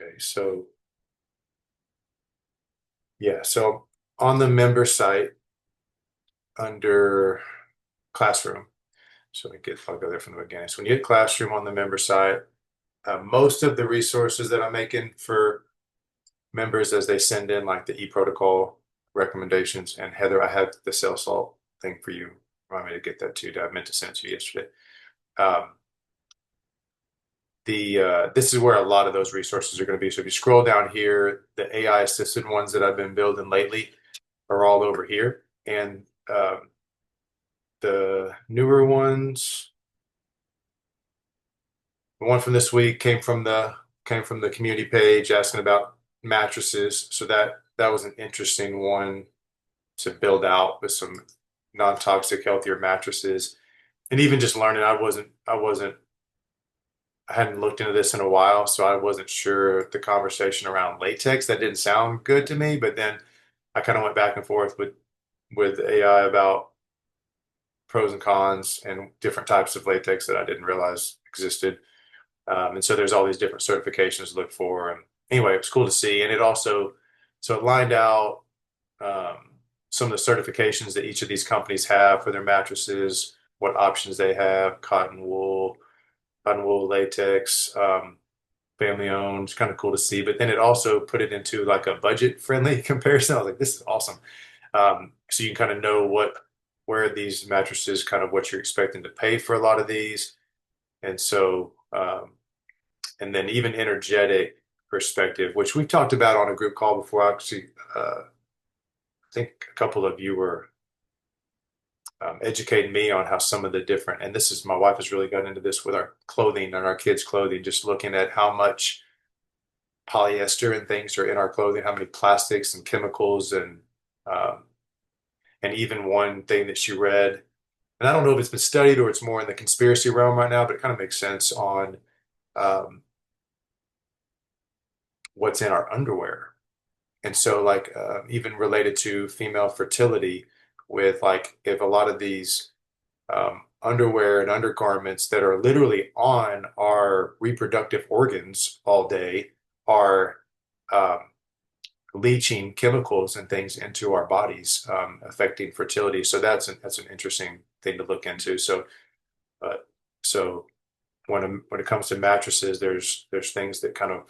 Okay, so yeah, so on the member site under classroom, so I'll go there from the beginning. So when you hit classroom on the member site, most of the resources that I'm making for members as they send in like the e-protocol recommendations, and Heather, I have the cell salt thing for you. Remind me to get that to you. I meant to send it to you yesterday. Um, this is where a lot of those resources are going to be. So if you scroll down here, the AI assisted ones that I've been building lately are all over here, and the newer ones, the one from this week came from the community page asking about mattresses. So that was an interesting one to build out with some non-toxic, healthier mattresses. And even just learning, I hadn't looked into this in a while, so I wasn't sure the conversation around latex. That didn't sound good to me, but then I kind of went back and forth with AI about pros and cons and different types of latex that I didn't realize existed. And so there's all these different certifications to look for. And anyway, it was cool to see. And so it lined out some of the certifications that each of these companies have for their mattresses, what options they have, cotton wool, latex, family owned. It's kind of cool to see. But then it also put it into like a budget friendly comparison. I was like, this is awesome. So you can kind of know where these mattresses, kind of what you're expecting to pay for a lot of these. And so, and then even energetic perspective, which we've talked about on a group call before. Actually, I think a couple of you were educating me on how some of the different, and this is my wife has really gotten into this with our clothing and our kids' clothing, just looking at how much polyester and things are in our clothing, how many plastics and chemicals, um, and even one thing that she read, and I don't know if it's been studied or it's more in the conspiracy realm right now, but it kind of makes sense on um, what's in our underwear. And so, like, even related to female fertility, with like, if a lot of these underwear and undergarments that are literally on our reproductive organs all day are um, leaching chemicals and things into our bodies, affecting fertility. So that's an interesting thing to look into. Uh, so when it comes to mattresses, there's things that kind of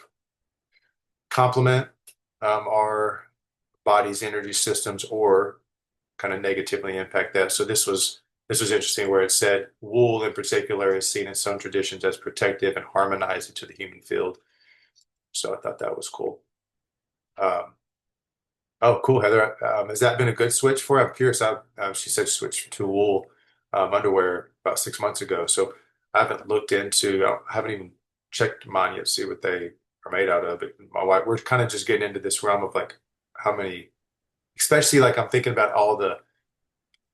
complement our body's energy systems or kind of negatively impact that. So this was interesting where it said wool in particular is seen in some traditions as protective and harmonizing to the human field. So I thought that was cool. Um, oh, cool, Heather. Has that been a good switch for you? I'm curious. She said switch to wool underwear about 6 months ago. So I haven't looked into, I haven't even checked mine yet to see what they are made out of. But my wife, we're kind of just getting into this realm of like how many, especially like I'm thinking about all the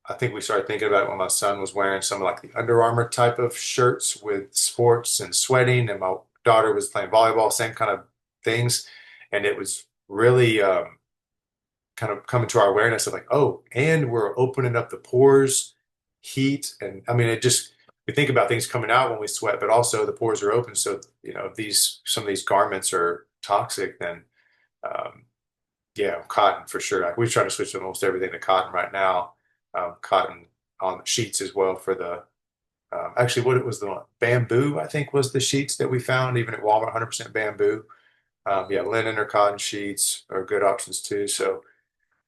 I think we started thinking about it when my son was wearing some like the Under Armour type of shirts with sports and sweating, and my daughter was playing volleyball, same kind of things. And it was really kind of coming to our awareness of like, oh, and we're opening up the pores, heat, and I mean, it just we think about things coming out when we sweat, but also the pores are open. So, if these some of these garments are toxic, then um, yeah, cotton for sure. Like we try to switch almost everything to cotton right now. Cotton on the sheets as well for the actually what it was the one? Bamboo, I think was the sheets that we found even at Walmart, 100% bamboo. Yeah, linen or cotton sheets are good options too. So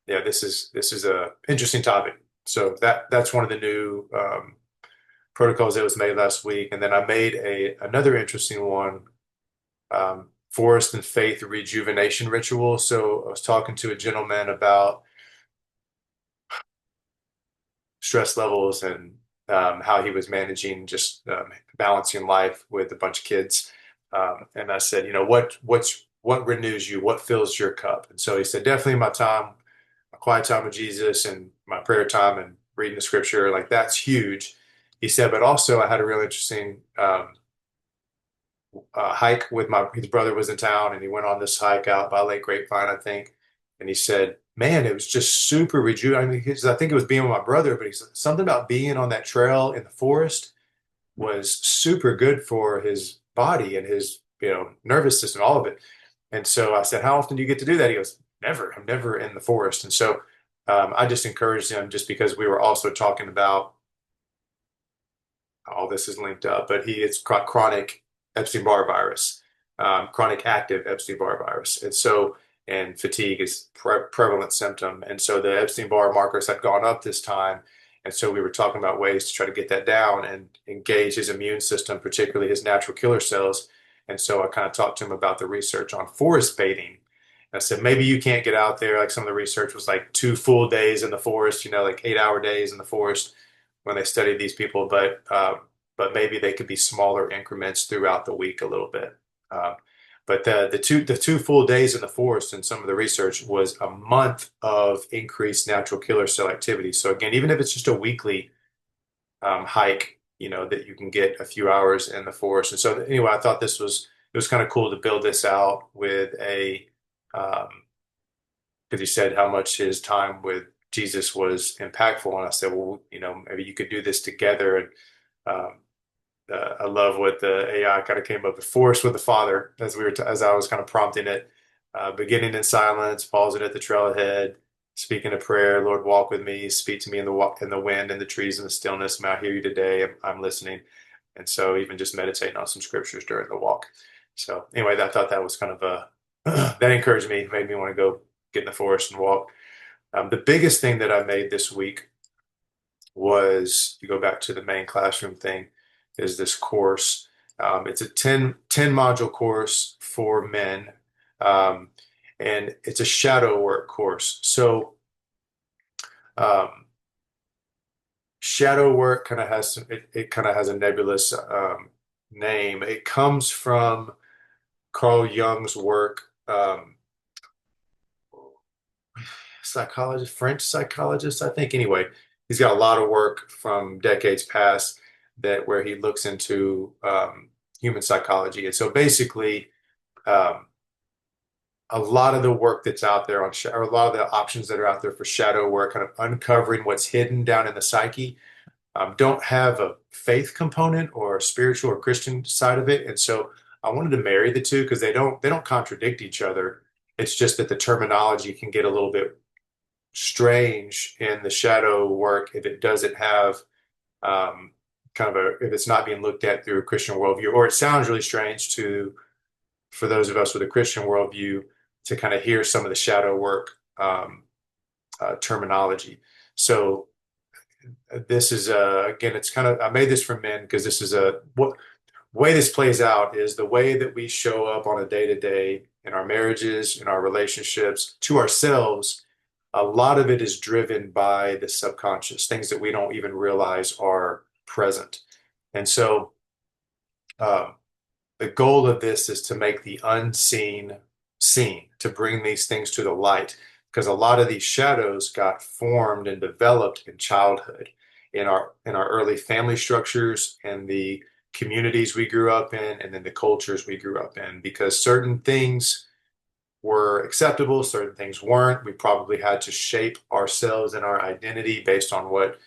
yeah, this is a interesting topic. So that's one of the new protocols that was made last week, and then I made a another interesting one, forest and faith rejuvenation ritual. So I was talking to a gentleman about stress levels and how he was managing just balancing life with a bunch of kids. And I said, what renews you? What fills your cup? And so he said, definitely my quiet time with Jesus and my prayer time and reading the scripture. Like that's huge. He said, but also I had a real interesting hike with his brother was in town and he went on this hike out by Lake Grapevine, I think. And he said, man, it was just super rejuvenating. I mean, I think it was being with my brother, but he said something about being on that trail in the forest was super good for his body and his, nervous system, all of it. And so I said, how often do you get to do that? He goes, never. I'm never in the forest. And so I just encouraged him just because we were also talking about all this is linked up, but it's chronic Epstein-Barr virus, chronic active Epstein-Barr virus. And so, and fatigue is prevalent symptom. And so the Epstein-Barr markers had gone up this time. And so we were talking about ways to try to get that down and engage his immune system, particularly his natural killer cells. And so I kind of talked to him about the research on forest bathing. I said, maybe you can't get out there. Like some of the research was like 2 full days in the forest, like 8-hour days in the forest when they studied these people, but maybe they could be smaller increments throughout the week a little bit. Uh, but the two full days in the forest in some of the research was a month of increased natural killer cell activity. So again, even if it's just a weekly hike, that you can get a few hours in the forest. And so anyway, I thought it was kind of cool to build this out with um, because he said how much his time with Jesus was impactful. And I said, well, maybe you could do this together. And um, I love what the AI kind of came up with. Forest with the Father, as I was kind of prompting it, beginning in silence, pausing at the trailhead, speaking a prayer. Lord, walk with me, speak to me in the wind, in the trees, in the stillness. May I hear you today? I'm listening. And so even just meditating on some scriptures during the walk. So anyway, I thought that was kind of that encouraged me, made me want to go get in the forest and walk. The biggest thing that I made this week was, you go back to the main classroom thing, is this course. It's a ten module course for men, um, and it's a shadow work course. So um, shadow work kind of has it kind of has a nebulous name. It comes from Carl Jung's work. Psychologist, French psychologist, I think. Anyway, he's got a lot of work from decades past that where he looks into human psychology. And so basically, um, a lot of the work that's out there or a lot of the options that are out there for shadow work, kind of uncovering what's hidden down in the psyche, don't have a faith component or a spiritual or Christian side of it. And so I wanted to marry the two because they don't contradict each other. It's just that the terminology can get a little bit strange in the shadow work if it doesn't have um, if it's not being looked at through a Christian worldview, or it sounds really strange for those of us with a Christian worldview to kind of hear some of the shadow work terminology. So this is again, it's kind of, I made this for men because this is what way this plays out is the way that we show up on a day to day in our marriages, in our relationships, to ourselves. A lot of it is driven by the subconscious, things that we don't even realize are present. And so um, the goal of this is to make the unseen seen, to bring these things to the light, because a lot of these shadows got formed and developed in childhood, in our early family structures and the communities we grew up in, and then the cultures we grew up in, because certain things were acceptable, certain things weren't. We probably had to shape ourselves and our identity based on what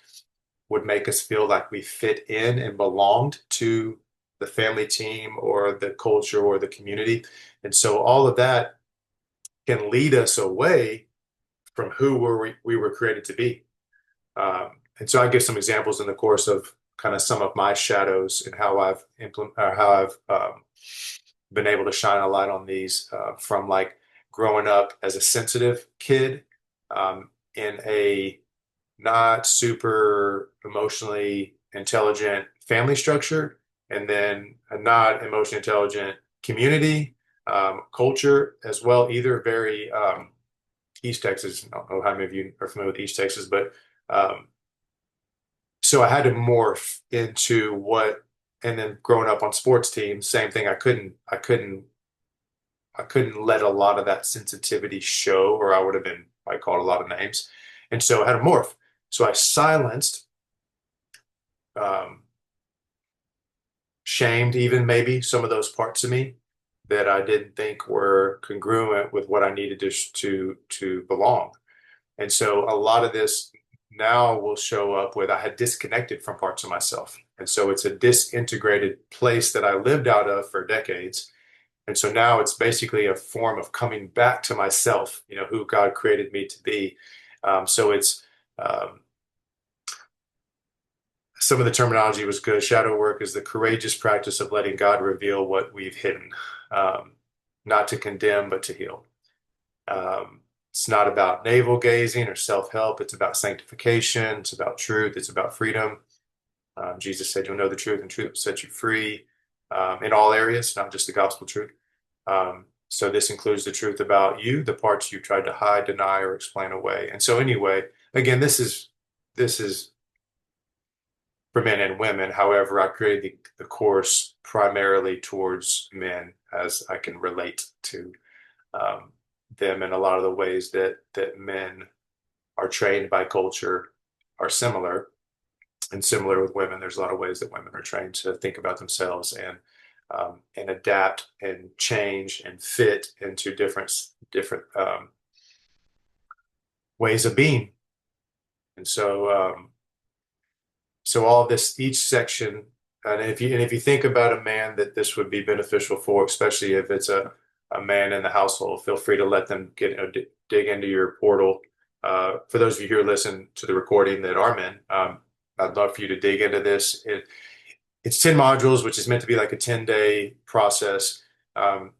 would make us feel like we fit in and belonged to the family team or the culture or the community. And so all of that can lead us away from who we were created to be. And so I give some examples in the course of kind of some of my shadows and how I've been able to shine a light on these from like growing up as a sensitive kid in a not super emotionally intelligent family structure, and then a not emotionally intelligent community, culture as well, either very East Texas. I don't know how many of you are familiar with East Texas, but um, so I had to morph into and then growing up on sports teams, same thing. I couldn't let a lot of that sensitivity show, or I would have been, I called a lot of names. And so I had to morph. So I silenced, um, shamed even maybe some of those parts of me that I didn't think were congruent with what I needed to belong. And so a lot of this now will show up with I had disconnected from parts of myself. And so it's a disintegrated place that I lived out of for decades. And so now it's basically a form of coming back to myself, who God created me to be. So it's um, some of the terminology was good. Shadow work is the courageous practice of letting God reveal what we've hidden, um, not to condemn, but to heal. It's not about navel gazing or self-help. It's about sanctification. It's about truth. It's about freedom. Jesus said, "You'll know the truth, and truth will set you free," in all areas, not just the gospel truth. So this includes the truth about you, the parts you tried to hide, deny, or explain away. And so anyway, again, this is for men and women. However, I created the course primarily towards men, as I can relate to um, them, in a lot of the ways that men are trained by culture are similar. And similar with women, there's a lot of ways that women are trained to think about themselves and adapt and change and fit into different ways of being. And so all of this, each section, and if you think about a man that this would be beneficial for, especially if it's a man in the household, feel free to let them dig into your portal. For those of you who listen to the recording that are men, I'd love for you to dig into this. It's 10 modules, which is meant to be like a 10-day process. Um,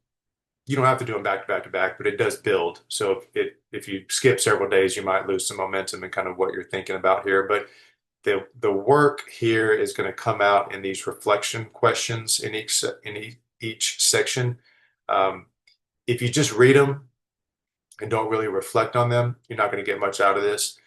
you don't have to do them back to back to back, but it does build. So if you skip several days, you might lose some momentum and kind of what you're thinking about here. But the work here is going to come out in these reflection questions in each section. Um, if you just read them and don't really reflect on them, you're not going to get much out of this.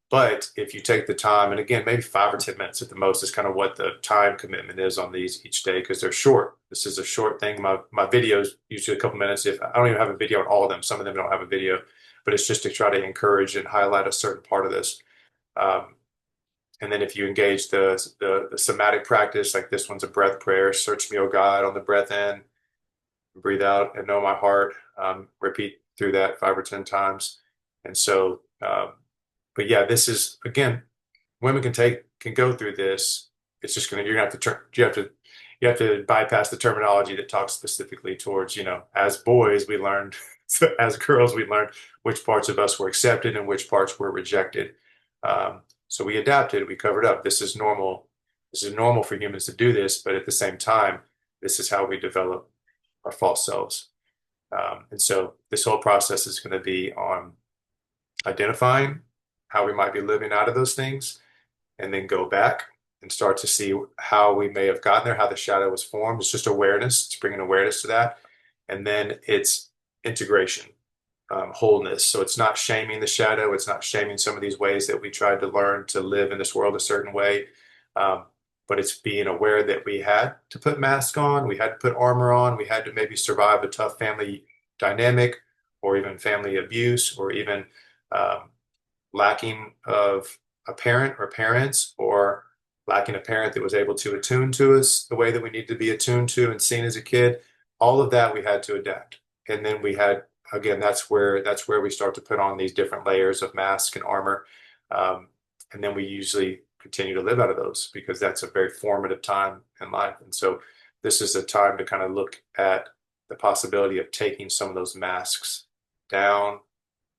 But if you take the time, and again, maybe 5 or 10 minutes at the most is kind of what the time commitment is on these each day because they're short. This is a short thing. My videos usually a couple minutes. If I don't even have a video on all of them, some of them don't have a video, but it's just to try to encourage and highlight a certain part of this. Um, and then if you engage the somatic practice, like this one's a breath prayer, search me, O God, on the breath in, breathe out and know my heart. Repeat through that 5 or 10 times. And so, but yeah, this is again, women can go through this. It's just gonna you're gonna have to turn you have to bypass the terminology that talks specifically towards, as boys we learned, as girls we learned which parts of us were accepted and which parts were rejected. So we adapted, we covered up. This is normal. This is normal for humans to do this, but at the same time, this is how we develop our false selves. And so this whole process is going to be on identifying how we might be living out of those things and then go back and start to see how we may have gotten there, how the shadow was formed. It's just awareness. It's bringing awareness to that. And then it's integration, wholeness. So it's not shaming the shadow. It's not shaming some of these ways that we tried to learn to live in this world a certain way. Um, but it's being aware that we had to put masks on, we had to put armor on, we had to maybe survive a tough family dynamic or even family abuse or even um, lacking of a parent or parents or lacking a parent that was able to attune to us the way that we need to be attuned to and seen as a kid. All of that we had to adapt. And then we had, again, that's where we start to put on these different layers of mask and armor. And then we usually continue to live out of those because that's a very formative time in life. And so this is a time to kind of look at the possibility of taking some of those masks down,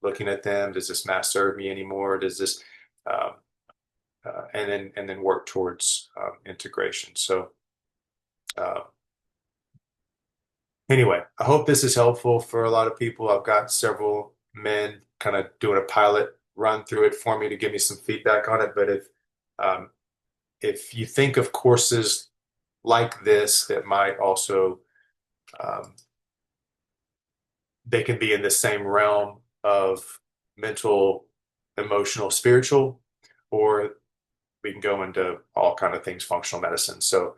looking at them. Does this mask serve me anymore? Does this, um, and then work towards integration. So uh, anyway, I hope this is helpful for a lot of people. I've got several men kind of doing a pilot run through it for me to give me some feedback on it. But um, if you think of courses like this that might also um, they can be in the same realm of mental, emotional, spiritual, or we can go into all kind of things functional medicine. So,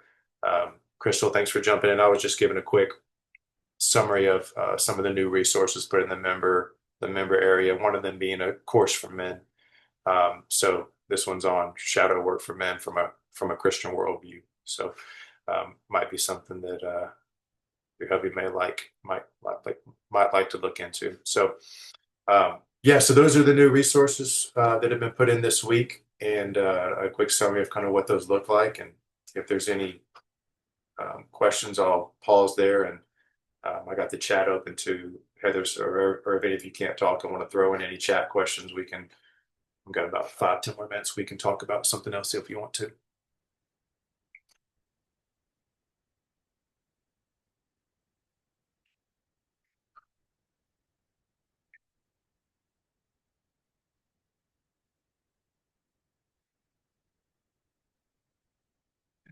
Crystal, thanks for jumping in. I was just giving a quick summary of some of the new resources put in the member area. One of them being a course for men. So this one's on shadow work for men from a Christian worldview. So might be something that your hubby might like to look into. So yeah, so those are the new resources that have been put in this week, and a quick summary of kind of what those look like. And if there's any questions, I'll pause there and I got the chat open to Heather's, or if any of you can't talk and want to throw in any chat questions, we can. We've got about 5, 10 more minutes. We can talk about something else if you want to.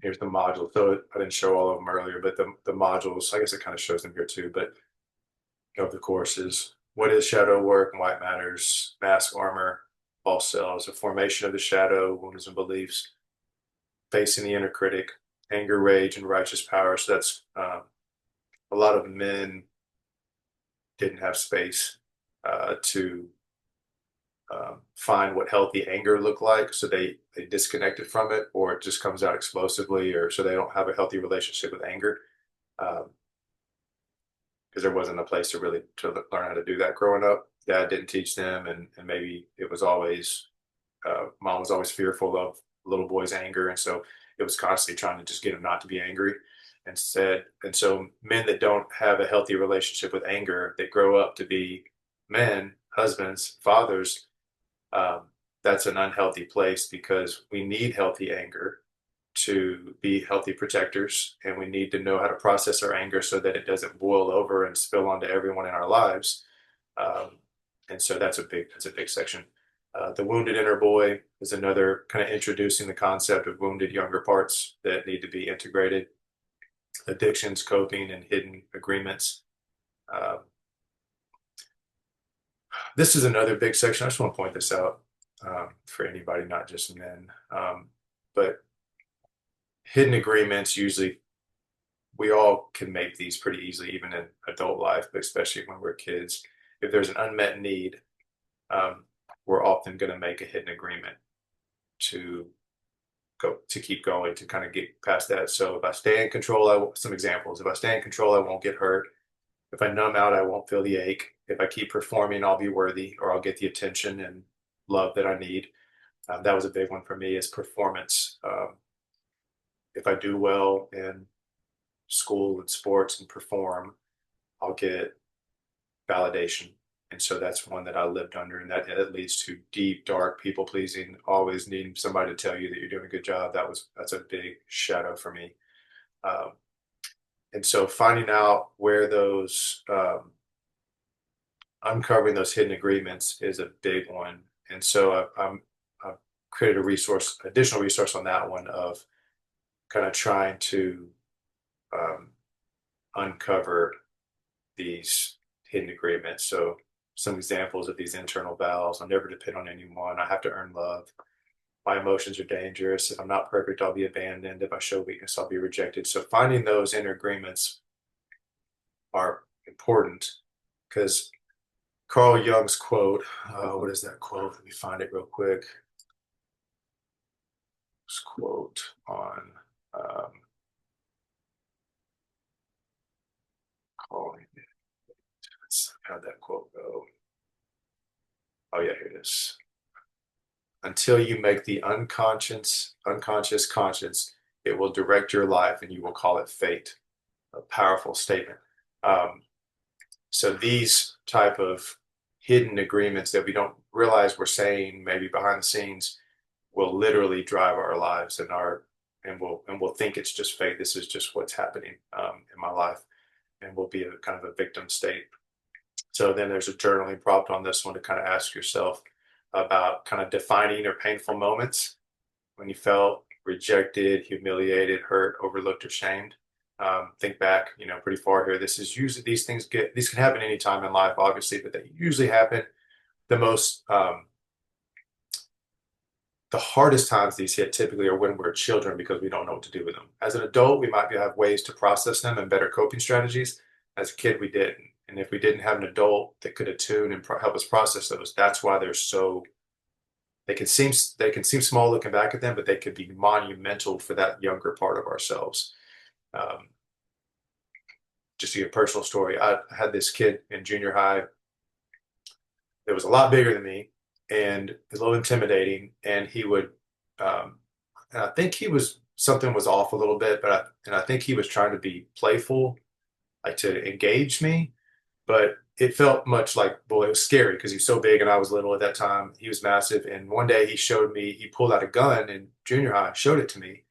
Here's the module. So I didn't show all of them earlier, but the modules, I guess it kind of shows them here too, but of the courses. What is shadow work and why it matters? Mask armor, false selves, the formation of the shadow, wounds and beliefs, facing the inner critic, anger, rage, and righteous power. So that's a lot of men didn't have space to find what healthy anger looked like, so they disconnected from it, or it just comes out explosively, or so they don't have a healthy relationship with anger. Um, because there wasn't a place to really to learn how to do that growing up. Dad didn't teach them, and maybe it was always mom was always fearful of little boy's anger, and so it was constantly trying to just get him not to be angry instead. And so men that don't have a healthy relationship with anger, that grow up to be men, husbands, fathers, um, that's an unhealthy place because we need healthy anger to be healthy protectors, and we need to know how to process our anger so that it doesn't boil over and spill onto everyone in our lives. Um, and so that's a big section. The wounded inner boy is another kind of introducing the concept of wounded younger parts that need to be integrated. Addictions, coping, and hidden agreements. Um, this is another big section. I just want to point this out for anybody, not just men. But hidden agreements, usually we all can make these pretty easily, even in adult life, but especially when we're kids. If there's an unmet need, um, we're often going to make a hidden agreement to to keep going, to kind of get past that. So if I stay in control, some examples. If I stay in control, I won't get hurt. If I numb out, I won't feel the ache. If I keep performing, I'll be worthy, or I'll get the attention and love that I need. That was a big one for me, is performance. If I do well in school and sports and perform, I'll get validation. And so that's one that I lived under, and that leads to deep, dark people pleasing, always needing somebody to tell you that you're doing a good job. That's a big shadow for me. Um, and so finding out where those uncovering those hidden agreements is a big one. And so I've created a resource, additional resource on that one, of kind of trying to um, uncover these hidden agreements. So some examples of these internal vows: I'll never depend on anyone. I have to earn love. My emotions are dangerous. If I'm not perfect, I'll be abandoned. If I show weakness, I'll be rejected. So finding those inner agreements are important, because Carl Jung's quote, what is that quote? Let me find it real quick. This quote on calling it. How'd that quote go? Oh yeah, here it is. Until you make the unconscious conscious, it will direct your life, and you will call it fate. A powerful statement. Um, so these type of hidden agreements that we don't realize we're saying, maybe behind the scenes, will literally drive our lives, and we'll think it's just fate. This is just what's happening in my life, and we'll be a kind of a victim state. So then there's a journaling prompt on this one to kind of ask yourself about kind of defining or painful moments when you felt rejected, humiliated, hurt, overlooked, or shamed. Think back, pretty far here. This is usually, these can happen anytime in life, obviously, but they usually happen the most. The hardest times these hit typically are when we're children, because we don't know what to do with them. As an adult, we might have ways to process them and better coping strategies. As a kid, we didn't. And if we didn't have an adult that could attune and help us process those, that's why they're so. They can seem small looking back at them, but they could be monumental for that younger part of ourselves. Um, just to give a personal story, I had this kid in junior high that was a lot bigger than me and a little intimidating, and he would, and I think something was off a little bit, and I think he was trying to be playful, like to engage me, but it felt much like, boy, it was scary because he was so big and I was little at that time. He was massive. And one day he showed me, he pulled out a gun in junior high, showed it to me,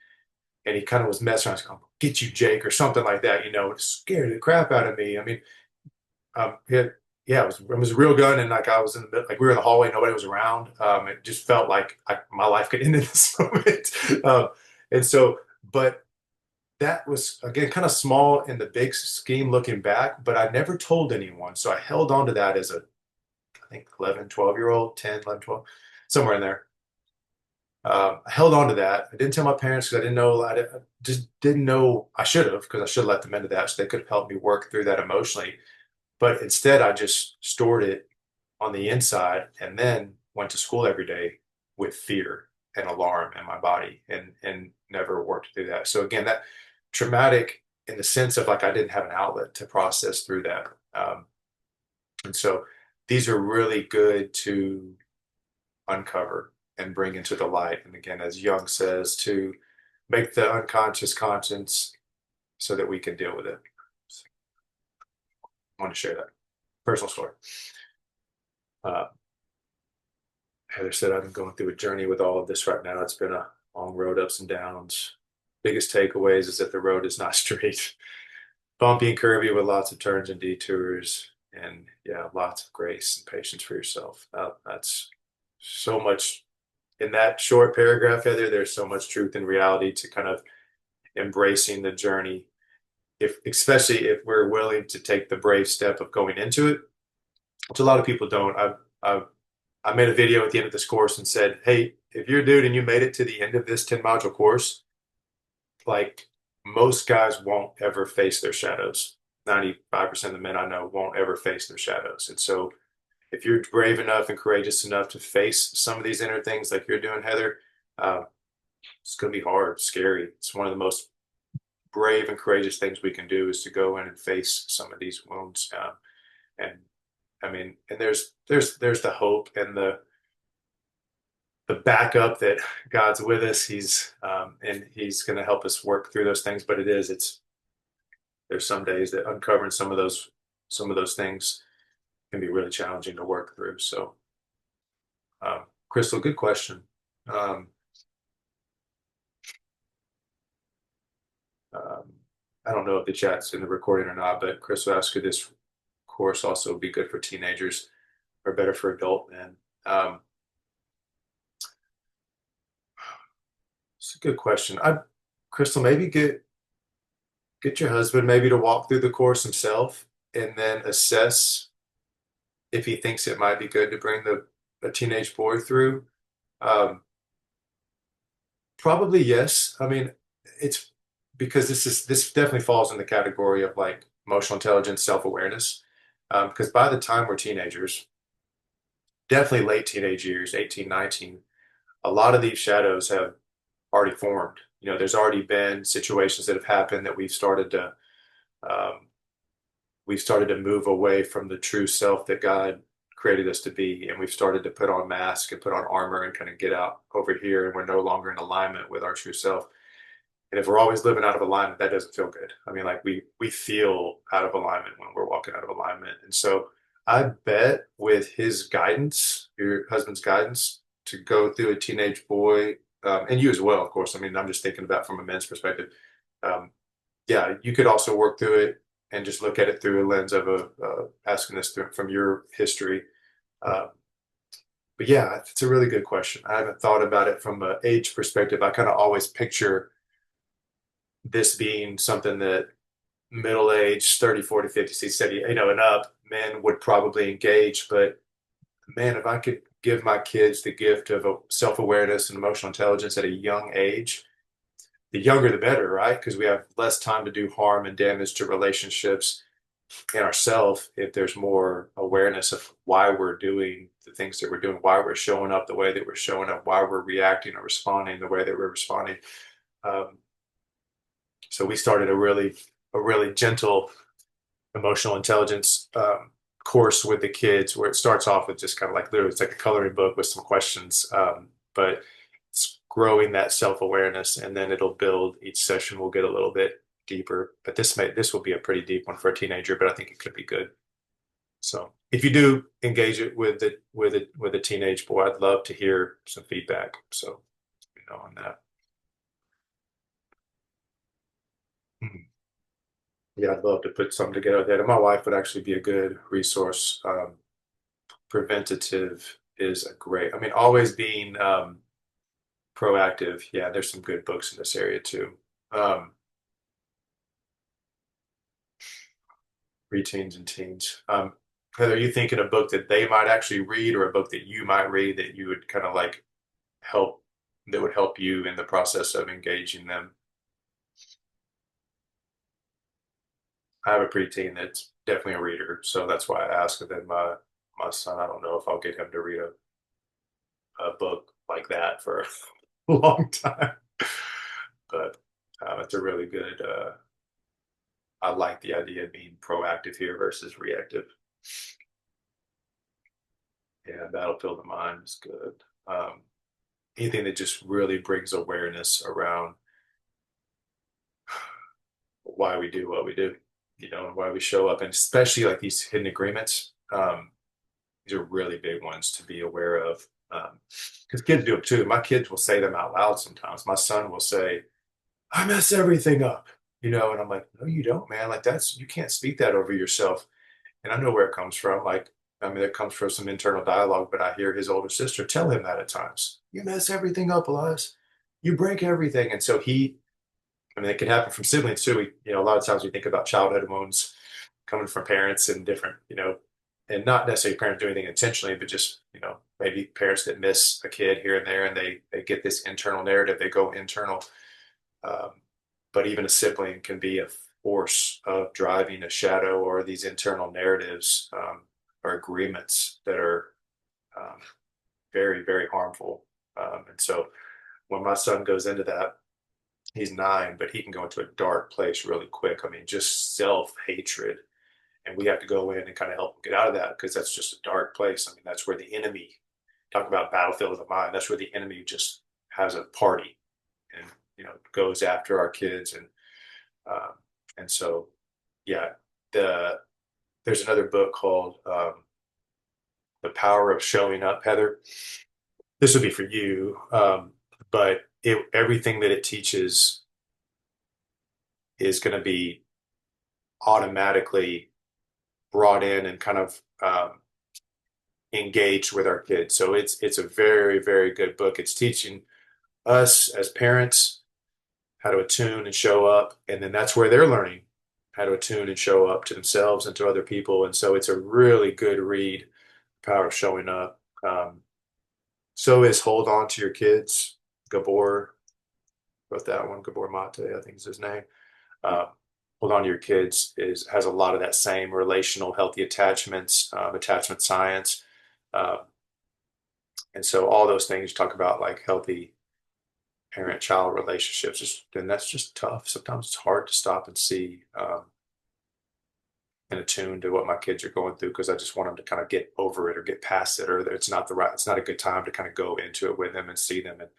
and he kind of was messing around, going, get you, Jake, or something like that. It scared the crap out of me. I mean, yeah, it was a real gun, and like I was in the like we were in the hallway, nobody was around. It just felt like my life could end in this moment. And so, but that was again kind of small in the big scheme looking back, but I never told anyone. So I held on to that as a, I think 11, 12-year old, 10, 11, 12, somewhere in there. I held on to that. I didn't tell my parents because I didn't know. I just didn't know. I should have, because I should have let them into that so they could have helped me work through that emotionally. But instead, I just stored it on the inside and then went to school every day with fear and alarm in my body, and never worked through that. So again, that traumatic in the sense of like I didn't have an outlet to process through that. And so these are really good to uncover and bring into the light. And again, as Jung says, to make the unconscious conscious so that we can deal with it. So I want to share that personal story. Uh, Heather said, I've been going through a journey with all of this right now. It's been a long road, ups and downs. Biggest takeaways is that the road is not straight, bumpy and curvy with lots of turns and detours. And yeah, lots of grace and patience for yourself. That's so much in that short paragraph, Heather. There's so much truth and reality to kind of embracing the journey. If, especially if we're willing to take the brave step of going into it, which a lot of people don't. I made a video at the end of this course and said, hey, if you're a dude and you made it to the end of this 10 module course, like most guys won't ever face their shadows. 95% of the men I know won't ever face their shadows. And so if you're brave enough and courageous enough to face some of these inner things like you're doing, Heather, uh, it's going to be hard, scary. It's one of the most brave and courageous things we can do is to go in and face some of these wounds. And I mean, and there's the hope and the backup that God's with us. And He's going to help us work through those things. But there's some days that uncovering some of those things can be really challenging to work through. So, Crystal, good question. Um, um, I don't know if the chat's in the recording or not, but Crystal asked, could this course also be good for teenagers or better for adult men? It's a good question. Crystal, maybe get your husband maybe to walk through the course himself and then assess if he thinks it might be good to bring a teenage boy through. Um, Probably yes. I mean, it's because this definitely falls in the category of like emotional intelligence, self-awareness. Because by the time we're teenagers, definitely late teenage years, 18, 19, a lot of these shadows have already formed. There's already been situations that have happened that um, we've started to move away from the true self that God created us to be. And we've started to put on masks and put on armor and kind of get out over here. And we're no longer in alignment with our true self. And if we're always living out of alignment, that doesn't feel good. I mean, like we feel out of alignment when we're walking out of alignment. And so I bet with his guidance, your husband's guidance, to go through a teenage boy, and you as well, of course. I mean, I'm just thinking about from a men's perspective. Um, yeah, you could also work through it and just look at it through a lens of asking this from your history. Uh, but yeah, it's a really good question. I haven't thought about it from an age perspective. I kind of always picture this being something that middle age, 30, 40, 50, 60, 70, and up, men would probably engage. But man, if I could give my kids the gift of self-awareness and emotional intelligence at a young age, the younger the better, right? Because we have less time to do harm and damage to relationships and ourselves if there's more awareness of why we're doing the things that we're doing, why we're showing up the way that we're showing up, why we're reacting or responding the way that we're responding. Um, so we started a really gentle emotional intelligence course with the kids where it starts off with just kind of like literally it's like a coloring book with some questions, but it's growing that self-awareness, and then it'll build. Each session will get a little bit deeper, but this will be a pretty deep one for a teenager, but I think it could be good. So if you do engage it with a teenage boy, I'd love to hear some feedback. So, on that. Mhm. Yeah, I'd love to put something together there. My wife would actually be a good resource. Preventative is a great, I mean, always being proactive. Yeah, there's some good books in this area too. Um, Preteens and teens. Heather, are you thinking a book that they might actually read or a book that you might read that you would kind of like help, that would help you in the process of engaging them? I have a preteen that's definitely a reader, so that's why I asked. And then my son, I don't know if I'll get him to read a book like that for a long time, but it's a really good. I like the idea of being proactive here versus reactive. Yeah, Battlefield of the Mind is good. Um, Anything that just really brings awareness around why we do what we do, and why we show up, and especially like these hidden agreements. These are really big ones to be aware of. Because kids do them too. My kids will say them out loud sometimes. My son will say, I mess everything up, and I'm like, no, you don't, man. Like you can't speak that over yourself. And I know where it comes from. Like, I mean, it comes from some internal dialogue, but I hear his older sister tell him that at times. You mess everything up, Elias. You break everything. And so I mean, it can happen from siblings too. A lot of times we think about childhood wounds coming from parents and different, and not necessarily parents doing anything intentionally, but just, maybe parents that miss a kid here and there and they get this internal narrative, they go internal. Um, but even a sibling can be a force of driving a shadow or these internal narratives or agreements that are um, very, very harmful. And so when my son goes into that, he's 9, but he can go into a dark place really quick. I mean, just self-hatred. And we have to go in and kind of help him get out of that because that's just a dark place. I mean, that's where the enemy, talk about battlefield of the mind, that's where the enemy just has a party and, goes after our kids. Um, and so, yeah, there's another book called The Power of Showing Up, Heather. This would be for you. But everything that it teaches is going to be automatically brought in and kind of engaged with our kids. So it's a very, very good book. It's teaching us as parents how to attune and show up, and then that's where they're learning how to attune and show up to themselves and to other people. And so it's a really good read. Power of Showing Up. So is Hold On to Your Kids. Gabor wrote that one. Gabor Mate, I think is his name. Uh, Hold On to Your Kids has a lot of that same relational healthy attachments, attachment science. Uh, and so all those things you talk about like healthy parent-child relationships, and that's just tough. Sometimes it's hard to stop and see and attune to what my kids are going through because I just want them to kind of get over it or get past it, or it's not a good time to kind of go into it with them and see them. And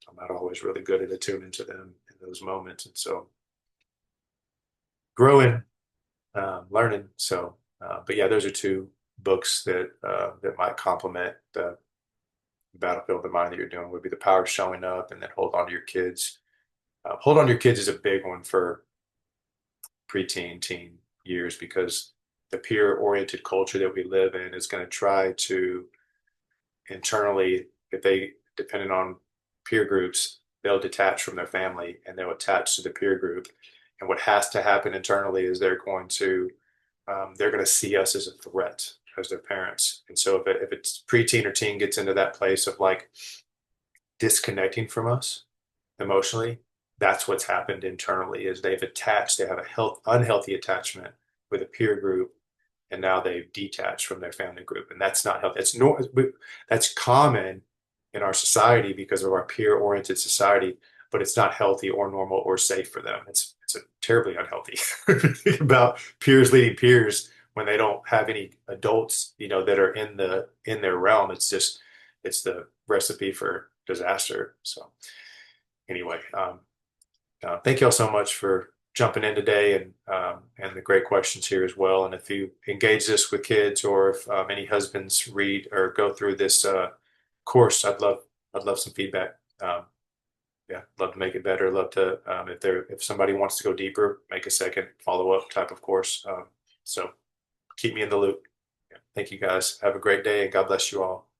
I'm not always really good at attuning to them in those moments. And so growing, learning. So, but yeah, those are two books that might complement the battlefield of the mind that you're doing would be The Power of Showing Up and then Hold On to Your Kids. Hold On to Your Kids is a big one for preteen, teen years because the peer-oriented culture that we live in is going to try to internally, if they dependent on peer groups, they'll detach from their family and they'll attach to the peer group. And what has to happen internally is they're going to see us as a threat as their parents. And so if it's preteen or teen gets into that place of like disconnecting from us emotionally, that's what's happened internally is they have a unhealthy attachment with a peer group, and now they've detached from their family group, and that's not healthy. That's common in our society because of our peer-oriented society, but it's not healthy or normal or safe for them. It's a terribly unhealthy. Think about peers leading peers when they don't have any adults, that are in their realm. It's the recipe for disaster. So anyway, thank you all so much for jumping in today and the great questions here as well. And if you engage this with kids, or if any husbands read or go through this course, I'd love some feedback. Yeah, love to make it better. Love to if somebody wants to go deeper, make a second follow up type of course. So keep me in the loop. Yeah. Thank you guys. Have a great day, and God bless you all.